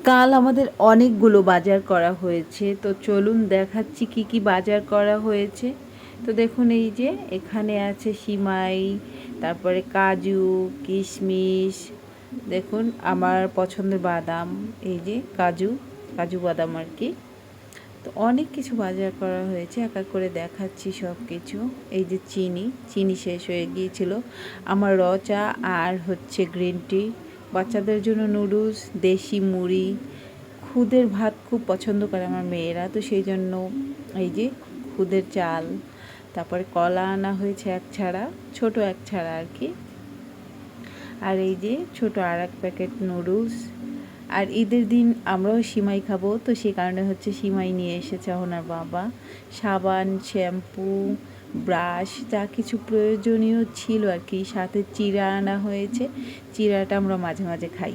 কাল আমাদের অনেকগুলো বাজার করা হয়েছে, তো চলুন দেখাচ্ছি কি কি বাজার করা হয়েছে। তো দেখুন এই যে এখানে আছে সিমাই, তারপরে কাজু, কিশমিশ, দেখুন আমার পছন্দের বাদাম, এই যে কাজু কাজু বাদাম আর কি। তো অনেক কিছু বাজার করা হয়েছে, এক এক করে দেখাচ্ছি সব কিছু। এই যে চিনি চিনি শেষ হয়ে গিয়েছিল, আমার র চা আর হচ্ছে গ্রিন টি, বাচ্চাদের জন্য নুডলস, দেশি মুড়ি, খুদের ভাত খুব পছন্দ করে আমার মেয়েরা, তো সেই জন্য এই যে খুদের চাল, তারপরে কলা আনা হয়েছে এক ছাড়া, ছোট এক ছাড়া আর কি। আর এই যে ছোট আর এক প্যাকেট নুডলস। আর ঈদের দিন আমরাও সিমাই খাবো, তো সেই কারণে হচ্ছে সিমাই নিয়ে এসেছে ওনার বাবা। সাবান, শ্যাম্পু, ব্রাশ, যা কিছু প্রয়োজনীয় ছিল আর কি, সাথে চিড়া আনা হয়েছে। চিড়াটা আমরা মাঝে মাঝে খাই।